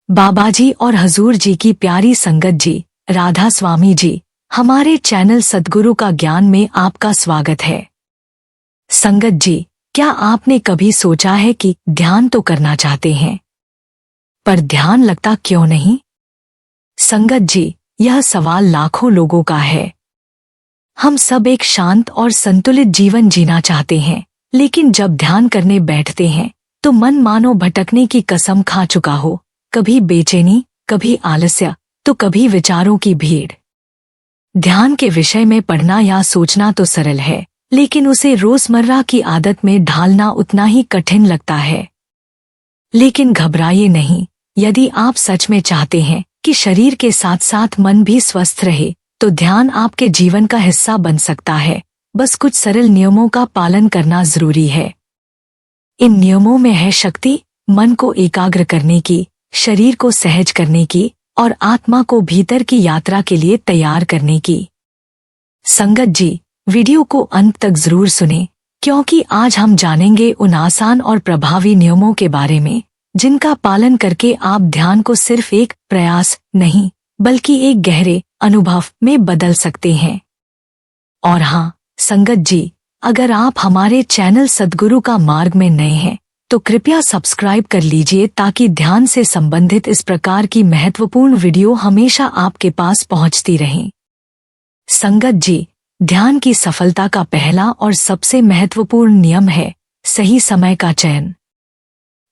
बाबाजी और हजूर जी की प्यारी संगत जी, राधा स्वामी जी, हमारे चैनल सद्गुरु का ज्ञान में आपका स्वागत है। संगत जी, क्या आपने कभी सोचा है कि ध्यान तो करना चाहते हैं, पर ध्यान लगता क्यों नहीं? संगत जी, यह सवाल लाखों लोगों का है। हम सब एक शांत और संतुलित जीवन जीना चाहते हैं, लेकिन जब ध्यान करने बैठते हैं तो मन मानो भटकने की कसम खा चुका हो। कभी बेचैनी, कभी आलस्य, तो कभी विचारों की भीड़। ध्यान के विषय में पढ़ना या सोचना तो सरल है, लेकिन उसे रोजमर्रा की आदत में ढालना उतना ही कठिन लगता है। लेकिन घबराइए नहीं, यदि आप सच में चाहते हैं कि शरीर के साथ साथ मन भी स्वस्थ रहे, तो ध्यान आपके जीवन का हिस्सा बन सकता है। बस कुछ सरल नियमों का पालन करना जरूरी है। इन नियमों में है शक्ति, मन को एकाग्र करने की, शरीर को सहज करने की और आत्मा को भीतर की यात्रा के लिए तैयार करने की। संगत जी, वीडियो को अंत तक जरूर सुनें, क्योंकि आज हम जानेंगे उन आसान और प्रभावी नियमों के बारे में जिनका पालन करके आप ध्यान को सिर्फ एक प्रयास नहीं, बल्कि एक गहरे अनुभव में बदल सकते हैं। और हाँ संगत जी, अगर आप हमारे चैनल सद्गुरु का मार्ग में नए हैं तो कृपया सब्सक्राइब कर लीजिए, ताकि ध्यान से संबंधित इस प्रकार की महत्वपूर्ण वीडियो हमेशा आपके पास पहुंचती रहें। संगत जी, ध्यान की सफलता का पहला और सबसे महत्वपूर्ण नियम है सही समय का चयन।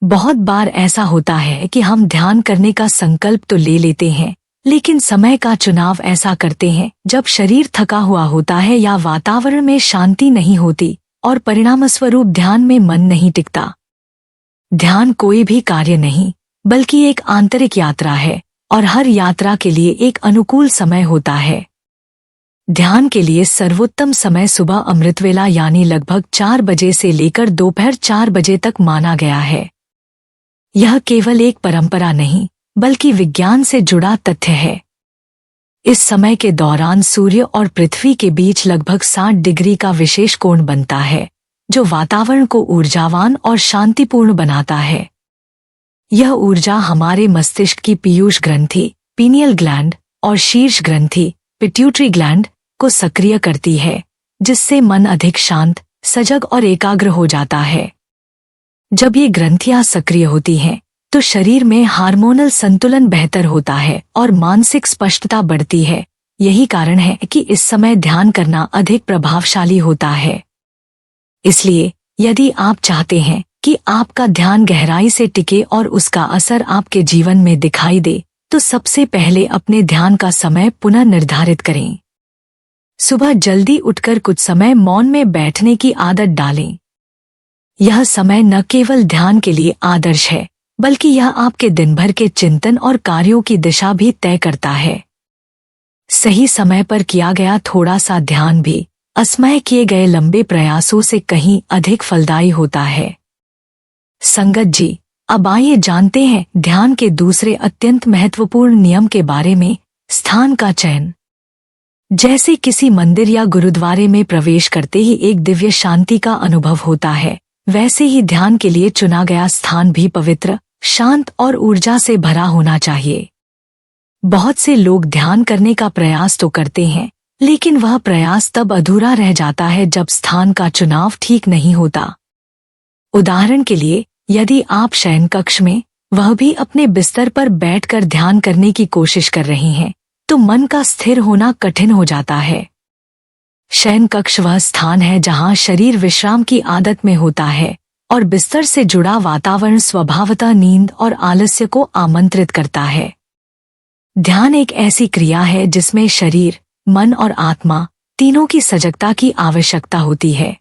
बहुत बार ऐसा होता है कि हम ध्यान करने का संकल्प तो ले लेते हैं, लेकिन समय का चुनाव ऐसा करते हैं जब शरीर थका हुआ होता है या वातावरण में शांति नहीं होती, और परिणामस्वरूप ध्यान में मन नहीं टिकता। ध्यान कोई भी कार्य नहीं, बल्कि एक आंतरिक यात्रा है, और हर यात्रा के लिए एक अनुकूल समय होता है। ध्यान के लिए सर्वोत्तम समय सुबह अमृतवेला यानी लगभग 4 बजे से लेकर दोपहर 4 बजे तक माना गया है। यह केवल एक परंपरा नहीं, बल्कि विज्ञान से जुड़ा तथ्य है। इस समय के दौरान सूर्य और पृथ्वी के बीच लगभग 60 डिग्री का विशेष कोण बनता है, जो वातावरण को ऊर्जावान और शांतिपूर्ण बनाता है। यह ऊर्जा हमारे मस्तिष्क की पीयूष ग्रंथि, पीनियल ग्लैंड, और शीर्ष ग्रंथि, पिट्यूटरी ग्लैंड, को सक्रिय करती है, जिससे मन अधिक शांत, सजग और एकाग्र हो जाता है। जब ये ग्रंथियां सक्रिय होती हैं, तो शरीर में हार्मोनल संतुलन बेहतर होता है और मानसिक स्पष्टता बढ़ती है। यही कारण है कि इस समय ध्यान करना अधिक प्रभावशाली होता है। इसलिए यदि आप चाहते हैं कि आपका ध्यान गहराई से टिके और उसका असर आपके जीवन में दिखाई दे, तो सबसे पहले अपने ध्यान का समय पुनः निर्धारित करें। सुबह जल्दी उठकर कुछ समय मौन में बैठने की आदत डालें। यह समय न केवल ध्यान के लिए आदर्श है, बल्कि यह आपके दिन भर के चिंतन और कार्यों की दिशा भी तय करता है। सही समय पर किया गया थोड़ा सा ध्यान भी असमय किए गए लंबे प्रयासों से कहीं अधिक फलदायी होता है। संगत जी, अब आइए जानते हैं ध्यान के दूसरे अत्यंत महत्वपूर्ण नियम के बारे में, स्थान का चयन। जैसे किसी मंदिर या गुरुद्वारे में प्रवेश करते ही एक दिव्य शांति का अनुभव होता है, वैसे ही ध्यान के लिए चुना गया स्थान भी पवित्र, शांत और ऊर्जा से भरा होना चाहिए। बहुत से लोग ध्यान करने का प्रयास तो करते हैं, लेकिन वह प्रयास तब अधूरा रह जाता है जब स्थान का चुनाव ठीक नहीं होता। उदाहरण के लिए, यदि आप शयन कक्ष में, वह भी अपने बिस्तर पर बैठकर ध्यान करने की कोशिश कर रहे हैं, तो मन का स्थिर होना कठिन हो जाता है। शयन कक्ष वह स्थान है जहां शरीर विश्राम की आदत में होता है, और बिस्तर से जुड़ा वातावरण स्वभावतः नींद और आलस्य को आमंत्रित करता है। ध्यान एक ऐसी क्रिया है जिसमें शरीर, मन और आत्मा तीनों की सजगता की आवश्यकता होती है।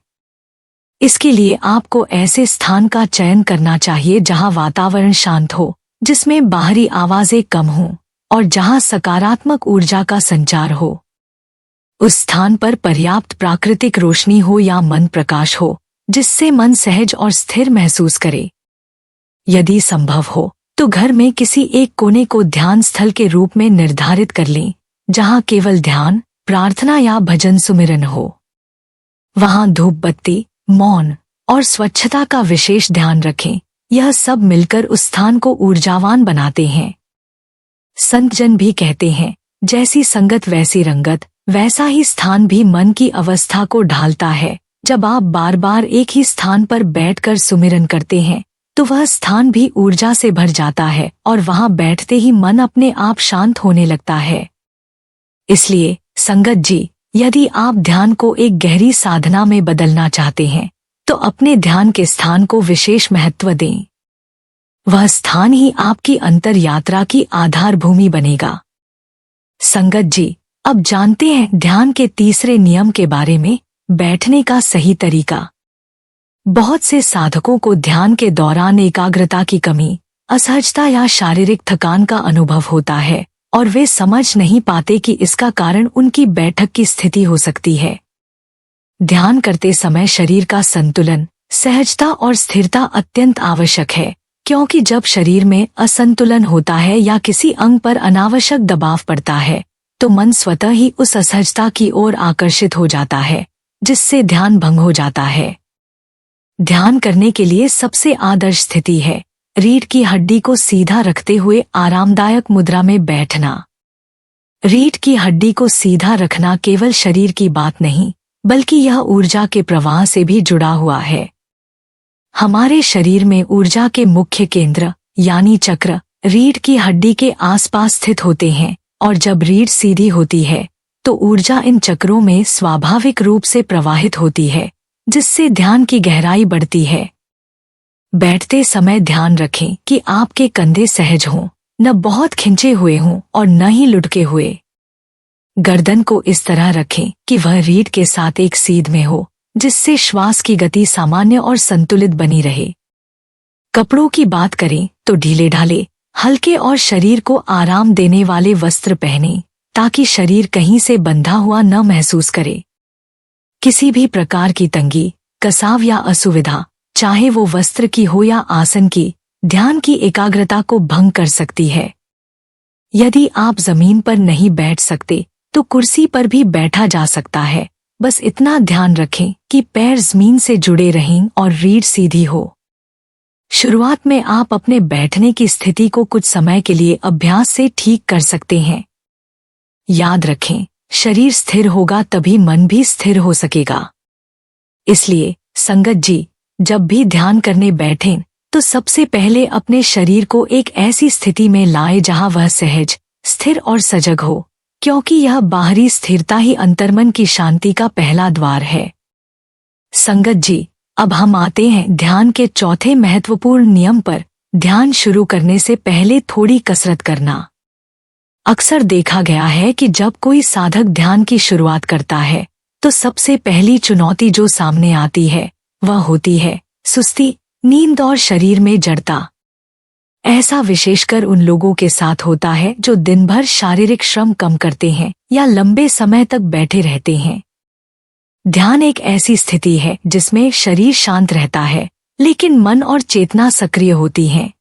इसके लिए आपको ऐसे स्थान का चयन करना चाहिए जहां वातावरण शांत हो, जिसमें बाहरी आवाजें कम हों, और जहां सकारात्मक ऊर्जा का संचार हो। उस स्थान पर पर्याप्त प्राकृतिक रोशनी हो या मन प्रकाश हो, जिससे मन सहज और स्थिर महसूस करे। यदि संभव हो तो घर में किसी एक कोने को ध्यान स्थल के रूप में निर्धारित कर लें, जहां केवल ध्यान, प्रार्थना या भजन सुमिरन हो। वहां धूप बत्ती, मौन और स्वच्छता का विशेष ध्यान रखें। यह सब मिलकर उस स्थान को ऊर्जावान बनाते हैं। संत जन भी कहते हैं, जैसी संगत वैसी रंगत, वैसा ही स्थान भी मन की अवस्था को ढालता है। जब आप बार बार एक ही स्थान पर बैठकर सुमिरन करते हैं तो वह स्थान भी ऊर्जा से भर जाता है और वहां बैठते ही मन अपने आप शांत होने लगता है। इसलिए संगत जी, यदि आप ध्यान को एक गहरी साधना में बदलना चाहते हैं तो अपने ध्यान के स्थान को विशेष महत्व दें। वह स्थान ही आपकी अंतर यात्रा की आधार भूमि बनेगा। संगत जी, अब जानते हैं ध्यान के तीसरे नियम के बारे में, बैठने का सही तरीका। बहुत से साधकों को ध्यान के दौरान एकाग्रता की कमी, असहजता या शारीरिक थकान का अनुभव होता है और वे समझ नहीं पाते कि इसका कारण उनकी बैठक की स्थिति हो सकती है। ध्यान करते समय शरीर का संतुलन, सहजता और स्थिरता अत्यंत आवश्यक है, क्योंकि जब शरीर में असंतुलन होता है या किसी अंग पर अनावश्यक दबाव पड़ता है तो मन स्वतः ही उस असहजता की ओर आकर्षित हो जाता है, जिससे ध्यान भंग हो जाता है। ध्यान करने के लिए सबसे आदर्श स्थिति है रीढ़ की हड्डी को सीधा रखते हुए आरामदायक मुद्रा में बैठना। रीढ़ की हड्डी को सीधा रखना केवल शरीर की बात नहीं, बल्कि यह ऊर्जा के प्रवाह से भी जुड़ा हुआ है। हमारे शरीर में ऊर्जा के मुख्य केंद्र यानी चक्र रीढ़ की हड्डी के आसपास स्थित होते हैं और जब रीढ़ सीधी होती है तो ऊर्जा इन चक्रों में स्वाभाविक रूप से प्रवाहित होती है, जिससे ध्यान की गहराई बढ़ती है। बैठते समय ध्यान रखें कि आपके कंधे सहज हों, न बहुत खिंचे हुए हों और न ही लुढ़के हुए। गर्दन को इस तरह रखें कि वह रीढ़ के साथ एक सीध में हो, जिससे श्वास की गति सामान्य और संतुलित बनी रहे। कपड़ों की बात करें तो ढीले ढाले, हल्के और शरीर को आराम देने वाले वस्त्र पहनें, ताकि शरीर कहीं से बंधा हुआ न महसूस करे। किसी भी प्रकार की तंगी, कसाव या असुविधा, चाहे वो वस्त्र की हो या आसन की, ध्यान की एकाग्रता को भंग कर सकती है। यदि आप जमीन पर नहीं बैठ सकते तो कुर्सी पर भी बैठा जा सकता है, बस इतना ध्यान रखें कि पैर जमीन से जुड़े रहें और रीढ़ सीधी हो। शुरुआत में आप अपने बैठने की स्थिति को कुछ समय के लिए अभ्यास से ठीक कर सकते हैं। याद रखें, शरीर स्थिर होगा तभी मन भी स्थिर हो सकेगा। इसलिए संगत जी, जब भी ध्यान करने बैठें तो सबसे पहले अपने शरीर को एक ऐसी स्थिति में लाएं जहां वह सहज, स्थिर और सजग हो, क्योंकि यह बाहरी स्थिरता ही अंतर्मन की शांति का पहला द्वार है। संगत जी, अब हम आते हैं ध्यान के चौथे महत्वपूर्ण नियम पर, ध्यान शुरू करने से पहले थोड़ी कसरत करना। अक्सर देखा गया है कि जब कोई साधक ध्यान की शुरुआत करता है तो सबसे पहली चुनौती जो सामने आती है वह होती है सुस्ती, नींद और शरीर में जड़ता। ऐसा विशेषकर उन लोगों के साथ होता है जो दिन भर शारीरिक श्रम कम करते हैं या लंबे समय तक बैठे रहते हैं। ध्यान एक ऐसी स्थिति है जिसमें शरीर शांत रहता है, लेकिन मन और चेतना सक्रिय होती हैं।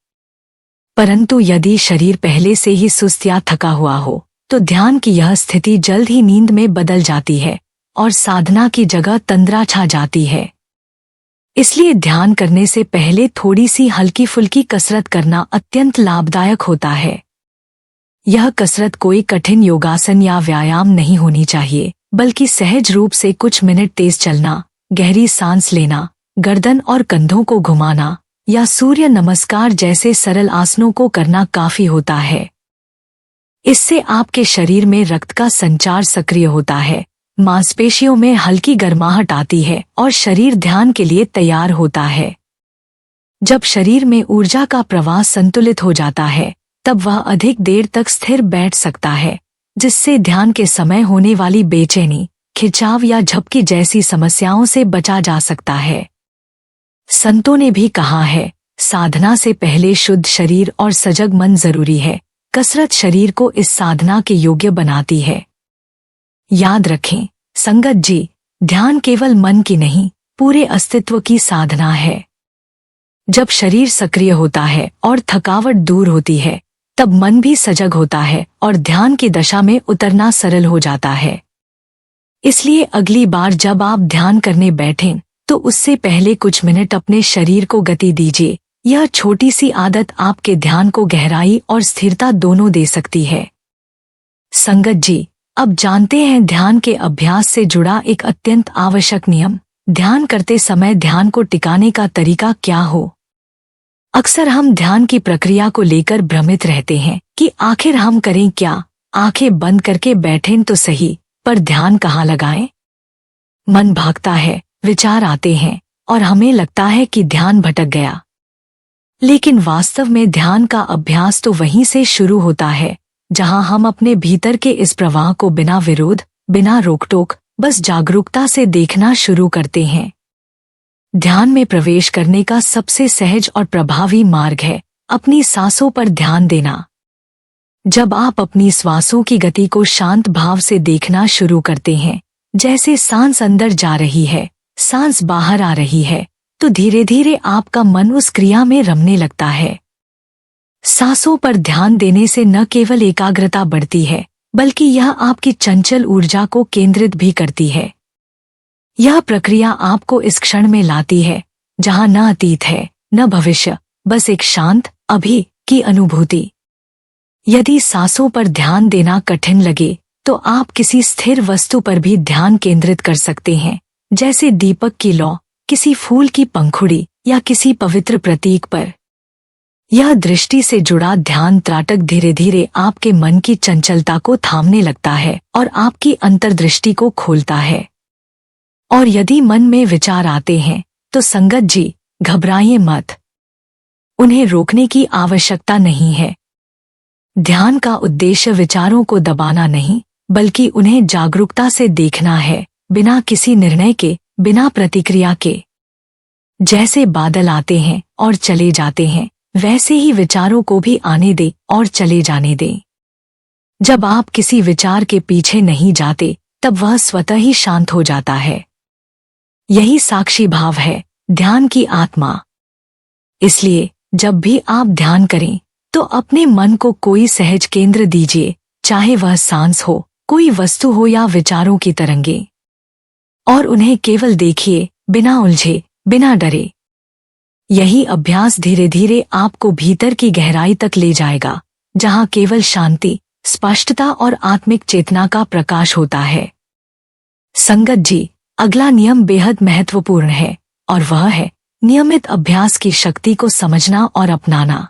परंतु यदि शरीर पहले से ही सुस्त या थका हुआ हो तो ध्यान की यह स्थिति जल्द ही नींद में बदल जाती है और साधना की जगह तंद्रा छा जाती है। इसलिए ध्यान करने से पहले थोड़ी सी हल्की फुल्की कसरत करना अत्यंत लाभदायक होता है। यह कसरत कोई कठिन योगासन या व्यायाम नहीं होनी चाहिए, बल्कि सहज रूप से कुछ मिनट तेज चलना, गहरी सांस लेना, गर्दन और कंधों को घुमाना या सूर्य नमस्कार जैसे सरल आसनों को करना काफी होता है। इससे आपके शरीर में रक्त का संचार सक्रिय होता है, मांसपेशियों में हल्की गर्माहट आती है और शरीर ध्यान के लिए तैयार होता है। जब शरीर में ऊर्जा का प्रवाह संतुलित हो जाता है तब वह अधिक देर तक स्थिर बैठ सकता है, जिससे ध्यान के समय होने वाली बेचैनी, खिंचाव या झपकी जैसी समस्याओं से बचा जा सकता है। संतों ने भी कहा है, साधना से पहले शुद्ध शरीर और सजग मन जरूरी है। कसरत शरीर को इस साधना के योग्य बनाती है। याद रखें संगत जी, ध्यान केवल मन की नहीं, पूरे अस्तित्व की साधना है। जब शरीर सक्रिय होता है और थकावट दूर होती है तब मन भी सजग होता है और ध्यान की दशा में उतरना सरल हो जाता है। इसलिए अगली बार जब आप ध्यान करने बैठें तो उससे पहले कुछ मिनट अपने शरीर को गति दीजिए, यह छोटी सी आदत आपके ध्यान को गहराई और स्थिरता दोनों दे सकती है। संगत जी, अब जानते हैं ध्यान के अभ्यास से जुड़ा एक अत्यंत आवश्यक नियम। ध्यान करते समय ध्यान को टिकाने का तरीका क्या हो। अक्सर हम ध्यान की प्रक्रिया को लेकर भ्रमित रहते हैं कि आखिर हम करें क्या। आंखें बंद करके बैठें तो सही, पर ध्यान कहाँ लगाएं? मन भागता है, विचार आते हैं और हमें लगता है कि ध्यान भटक गया। लेकिन वास्तव में ध्यान का अभ्यास तो वहीं से शुरू होता है जहां हम अपने भीतर के इस प्रवाह को बिना विरोध, बिना रोक-टोक, बस जागरूकता से देखना शुरू करते हैं। ध्यान में प्रवेश करने का सबसे सहज और प्रभावी मार्ग है अपनी सांसों पर ध्यान देना। जब आप अपनी श्वासों की गति को शांत भाव से देखना शुरू करते हैं, जैसे सांस अंदर जा रही है, सांस बाहर आ रही है, तो धीरे धीरे आपका मन उस क्रिया में रमने लगता है। सांसों पर ध्यान देने से न केवल एकाग्रता बढ़ती है, बल्कि यह आपकी चंचल ऊर्जा को केंद्रित भी करती है। यह प्रक्रिया आपको इस क्षण में लाती है जहां न अतीत है, न भविष्य, बस एक शांत अभी की अनुभूति। यदि सांसों पर ध्यान देना कठिन लगे तो आप किसी स्थिर वस्तु पर भी ध्यान केंद्रित कर सकते हैं, जैसे दीपक की लौ, किसी फूल की पंखुड़ी या किसी पवित्र प्रतीक पर। यह दृष्टि से जुड़ा ध्यान त्राटक धीरे धीरे आपके मन की चंचलता को थामने लगता है और आपकी अंतर्दृष्टि को खोलता है। और यदि मन में विचार आते हैं तो संगत जी, घबराइए मत। उन्हें रोकने की आवश्यकता नहीं है। ध्यान का उद्देश्य विचारों को दबाना नहीं, बल्कि उन्हें जागरूकता से देखना है, बिना किसी निर्णय के, बिना प्रतिक्रिया के। जैसे बादल आते हैं और चले जाते हैं, वैसे ही विचारों को भी आने दे और चले जाने दें। जब आप किसी विचार के पीछे नहीं जाते, तब वह स्वतः ही शांत हो जाता है। यही साक्षी भाव है, ध्यान की आत्मा। इसलिए जब भी आप ध्यान करें तो अपने मन को कोई सहज केंद्र दीजिए, चाहे वह सांस हो, कोई वस्तु हो या विचारों की तरंगे, और उन्हें केवल देखिए, बिना उलझे, बिना डरे। यही अभ्यास धीरे धीरे आपको भीतर की गहराई तक ले जाएगा, जहां केवल शांति, स्पष्टता और आत्मिक चेतना का प्रकाश होता है। संगत जी, अगला नियम बेहद महत्वपूर्ण है और वह है नियमित अभ्यास की शक्ति को समझना और अपनाना।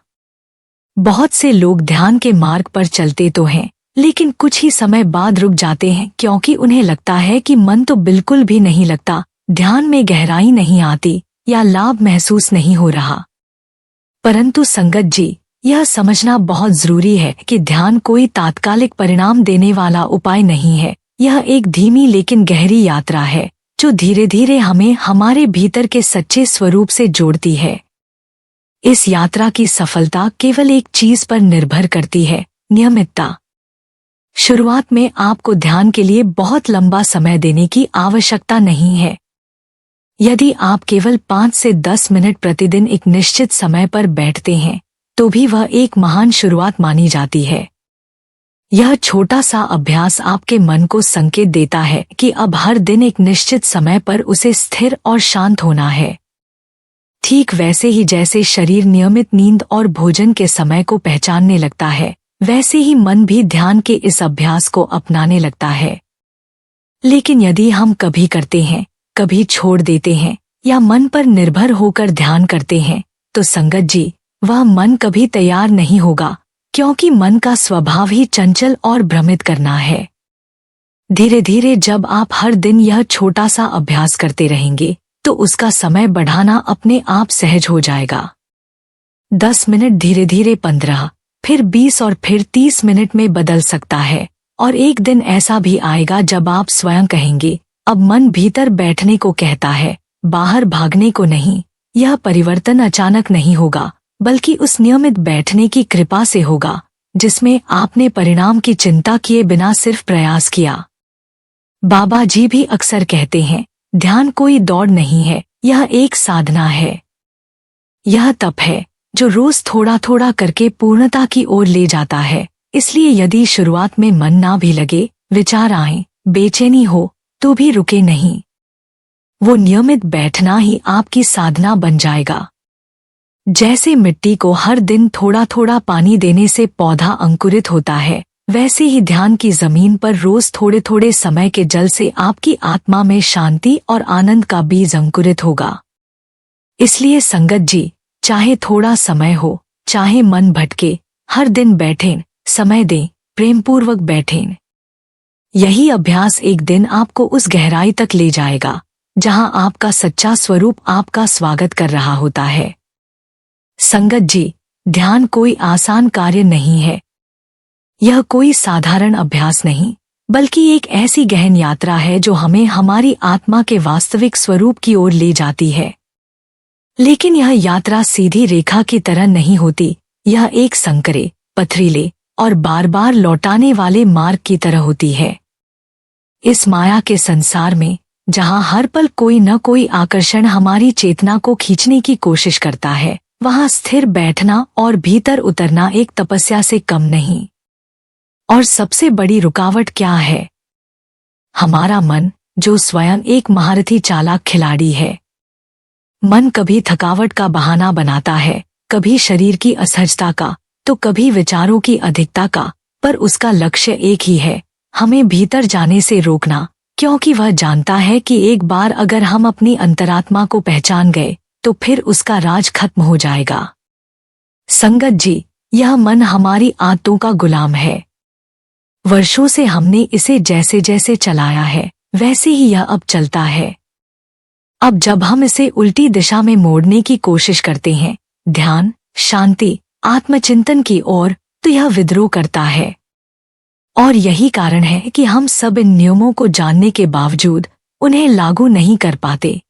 बहुत से लोग ध्यान के मार्ग पर चलते तो हैं, लेकिन कुछ ही समय बाद रुक जाते हैं क्योंकि उन्हें लगता है कि मन तो बिल्कुल भी नहीं लगता, ध्यान में गहराई नहीं आती या लाभ महसूस नहीं हो रहा। परंतु संगत जी, यह समझना बहुत जरूरी है कि ध्यान कोई तात्कालिक परिणाम देने वाला उपाय नहीं है। यह एक धीमी लेकिन गहरी यात्रा है जो धीरे धीरे हमें हमारे भीतर के सच्चे स्वरूप से जोड़ती है। इस यात्रा की सफलता केवल एक चीज पर निर्भर करती है, नियमितता। शुरुआत में आपको ध्यान के लिए बहुत लंबा समय देने की आवश्यकता नहीं है। यदि आप केवल 5 से 10 मिनट प्रतिदिन एक निश्चित समय पर बैठते हैं, तो भी वह एक महान शुरुआत मानी जाती है। यह छोटा सा अभ्यास आपके मन को संकेत देता है कि अब हर दिन एक निश्चित समय पर उसे स्थिर और शांत होना है। ठीक वैसे ही जैसे शरीर नियमित नींद और भोजन के समय को पहचानने लगता है, वैसे ही मन भी ध्यान के इस अभ्यास को अपनाने लगता है। लेकिन यदि हम कभी करते हैं, कभी छोड़ देते हैं या मन पर निर्भर होकर ध्यान करते हैं, तो संगत जी, वह मन कभी तैयार नहीं होगा, क्योंकि मन का स्वभाव ही चंचल और भ्रमित करना है। धीरे धीरे जब आप हर दिन यह छोटा सा अभ्यास करते रहेंगे, तो उसका समय बढ़ाना अपने आप सहज हो जाएगा। 10 मिनट धीरे धीरे 15, फिर 20 और फिर 30 मिनट में बदल सकता है। और एक दिन ऐसा भी आएगा जब आप स्वयं कहेंगे, अब मन भीतर बैठने को कहता है, बाहर भागने को नहीं। यह परिवर्तन अचानक नहीं होगा, बल्कि उस नियमित बैठने की कृपा से होगा, जिसमें आपने परिणाम की चिंता किए बिना सिर्फ प्रयास किया। बाबा जी भी अक्सर कहते हैं, ध्यान कोई दौड़ नहीं है, यह एक साधना है। यह तप है जो रोज थोड़ा थोड़ा करके पूर्णता की ओर ले जाता है। इसलिए यदि शुरुआत में मन ना भी लगे, विचार आए, बेचैनी हो, तो भी रुके नहीं। वो नियमित बैठना ही आपकी साधना बन जाएगा। जैसे मिट्टी को हर दिन थोड़ा थोड़ा पानी देने से पौधा अंकुरित होता है, वैसे ही ध्यान की जमीन पर रोज थोड़े थोड़े समय के जल से आपकी आत्मा में शांति और आनंद का बीज अंकुरित होगा। इसलिए संगत जी, चाहे थोड़ा समय हो, चाहे मन भटके, हर दिन बैठें, समय दें, प्रेमपूर्वक बैठें। यही अभ्यास एक दिन आपको उस गहराई तक ले जाएगा जहां आपका सच्चा स्वरूप आपका स्वागत कर रहा होता है। संगत जी, ध्यान कोई आसान कार्य नहीं है। यह कोई साधारण अभ्यास नहीं, बल्कि एक ऐसी गहन यात्रा है जो हमें हमारी आत्मा के वास्तविक स्वरूप की ओर ले जाती है। लेकिन यह यात्रा सीधी रेखा की तरह नहीं होती, यह एक संकरे, पथरीले और बार बार लौटाने वाले मार्ग की तरह होती है। इस माया के संसार में, जहां हर पल कोई न कोई आकर्षण हमारी चेतना को खींचने की कोशिश करता है, वहां स्थिर बैठना और भीतर उतरना एक तपस्या से कम नहीं। और सबसे बड़ी रुकावट क्या है? हमारा मन, जो स्वयं एक महारथी चालाक खिलाड़ी है। मन कभी थकावट का बहाना बनाता है, कभी शरीर की असहजता का, तो कभी विचारों की अधिकता का, पर उसका लक्ष्य एक ही है, हमें भीतर जाने से रोकना, क्योंकि वह जानता है कि एक बार अगर हम अपनी अंतरात्मा को पहचान गए तो फिर उसका राज खत्म हो जाएगा। संगत जी, यह मन हमारी आदतों का गुलाम है। वर्षों से हमने इसे जैसे जैसे चलाया है, वैसे ही यह अब चलता है। अब जब हम इसे उल्टी दिशा में मोड़ने की कोशिश करते हैं, ध्यान, शांति, आत्मचिंतन की ओर, तो यह विद्रोह करता है। और यही कारण है कि हम सब इन नियमों को जानने के बावजूद उन्हें लागू नहीं कर पाते।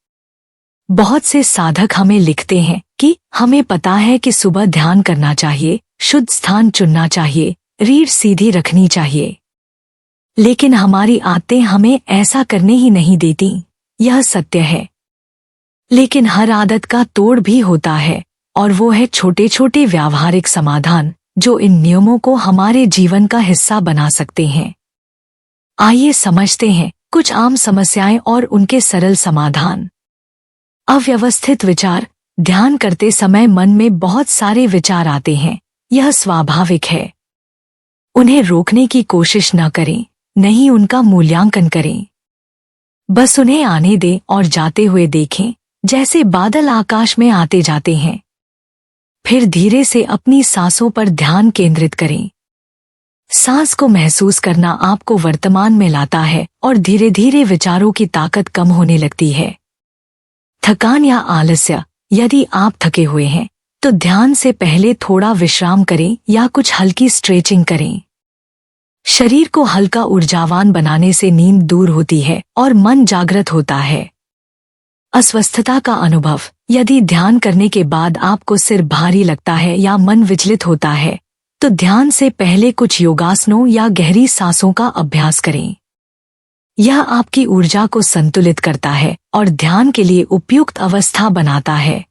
बहुत से साधक हमें लिखते हैं कि हमें पता है कि सुबह ध्यान करना चाहिए, शुद्ध स्थान चुनना चाहिए, रीढ़ सीधी रखनी चाहिए। लेकिन हमारी आदतें हमें ऐसा करने ही नहीं देती, यह सत्य है। लेकिन हर आदत का तोड़ भी होता है, और वो है छोटे छोटे व्यावहारिक समाधान जो इन नियमों को हमारे जीवन का हिस्सा बना सकते हैं। आइए समझते हैं कुछ आम समस्याएं और उनके सरल समाधान। अव्यवस्थित विचार। ध्यान करते समय मन में बहुत सारे विचार आते हैं, यह स्वाभाविक है। उन्हें रोकने की कोशिश न करें, नहीं उनका मूल्यांकन करें। बस उन्हें आने दें और जाते हुए देखें, जैसे बादल आकाश में आते जाते हैं। फिर धीरे से अपनी सांसों पर ध्यान केंद्रित करें। सांस को महसूस करना आपको वर्तमान में लाता है और धीरे धीरे विचारों की ताकत कम होने लगती है। थकान या आलस्य। यदि आप थके हुए हैं तो ध्यान से पहले थोड़ा विश्राम करें या कुछ हल्की स्ट्रेचिंग करें। शरीर को हल्का ऊर्जावान बनाने से नींद दूर होती है और मन जागृत होता है। अस्वस्थता का अनुभव। यदि ध्यान करने के बाद आपको सिर भारी लगता है या मन विचलित होता है, तो ध्यान से पहले कुछ योगासनों या गहरी सांसों का अभ्यास करें। यह आपकी ऊर्जा को संतुलित करता है और ध्यान के लिए उपयुक्त अवस्था बनाता है।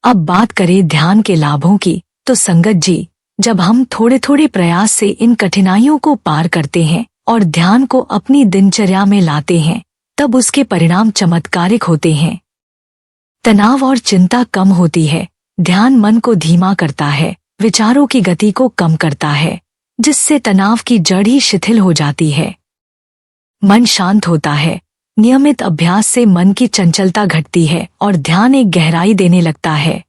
अब बात करें ध्यान के लाभों की, तो संगत जी, जब हम थोड़े थोड़े प्रयास से इन कठिनाइयों को पार करते हैं और ध्यान को अपनी दिनचर्या में लाते हैं, तब उसके परिणाम चमत्कारिक होते हैं। तनाव और चिंता कम होती है। ध्यान मन को धीमा करता है, विचारों की गति को कम करता है, जिससे तनाव की जड़ ही शिथिल हो जाती है। मन शांत होता है। नियमित अभ्यास से मन की चंचलता घटती है और ध्यान एक गहराई देने लगता है।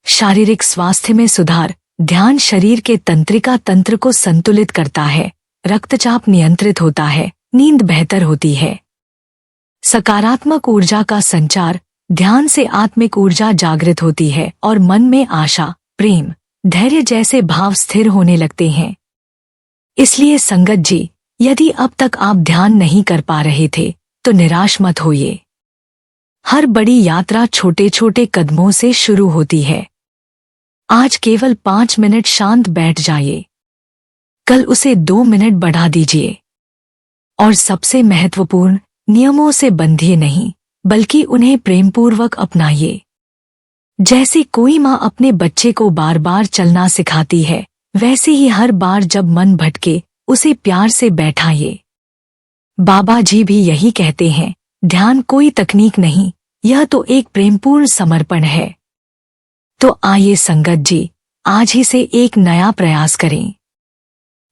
शारीरिक स्वास्थ्य में सुधार। ध्यान शरीर के तंत्रिका तंत्र को संतुलित करता है, रक्तचाप नियंत्रित होता है, नींद बेहतर होती है। सकारात्मक ऊर्जा का संचार। ध्यान से आत्मिक ऊर्जा जागृत होती है और मन में आशा, प्रेम, धैर्य जैसे भाव स्थिर होने लगते हैं। इसलिए संगत जी, यदि अब तक आप ध्यान नहीं कर पा रहे थे तो निराश मत होइए। हर बड़ी यात्रा छोटे छोटे कदमों से शुरू होती है। आज केवल 5 मिनट शांत बैठ जाइए, कल उसे 2 मिनट बढ़ा दीजिए। और सबसे महत्वपूर्ण, नियमों से बंधिए नहीं, बल्कि उन्हें प्रेमपूर्वक अपनाइए। जैसे कोई माँ अपने बच्चे को बार बार चलना सिखाती है, वैसे ही हर बार जब मन भटके उसे प्यार से बैठाइए। बाबा जी भी यही कहते हैं, ध्यान कोई तकनीक नहीं, यह तो एक प्रेमपूर्ण समर्पण है। तो आइए संगत जी, आज ही से एक नया प्रयास करें।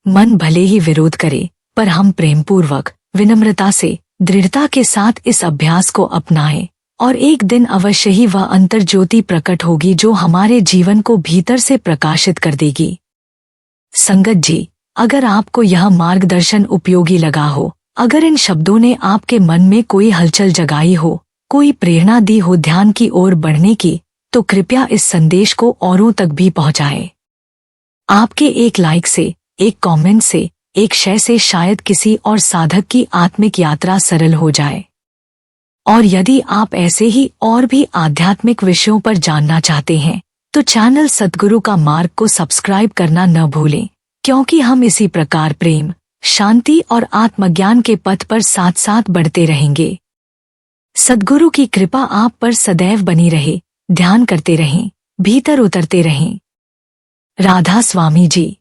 मन भले ही विरोध करे, पर हम प्रेमपूर्वक, विनम्रता से, दृढ़ता के साथ इस अभ्यास को अपनाएं और एक दिन अवश्य ही वह अंतर ज्योति प्रकट होगी जो हमारे जीवन को भीतर से प्रकाशित कर देगी। संगत जी, अगर आपको यह मार्गदर्शन उपयोगी लगा हो, अगर इन शब्दों ने आपके मन में कोई हलचल जगाई हो, कोई प्रेरणा दी हो ध्यान की ओर बढ़ने की, तो कृपया इस संदेश को औरों तक भी पहुंचाएं। आपके एक लाइक से, एक कमेंट से, एक शेयर से शायद किसी और साधक की आत्मिक यात्रा सरल हो जाए। और यदि आप ऐसे ही और भी आध्यात्मिक विषयों पर जानना चाहते हैं, तो चैनल सद्गुरु का मार्ग को सब्सक्राइब करना न भूलें, क्योंकि हम इसी प्रकार प्रेम, शांति और आत्मज्ञान के पथ पर साथ साथ बढ़ते रहेंगे। सद्गुरु की कृपा आप पर सदैव बनी रहे। ध्यान करते रहें, भीतर उतरते रहें। राधा स्वामी जी।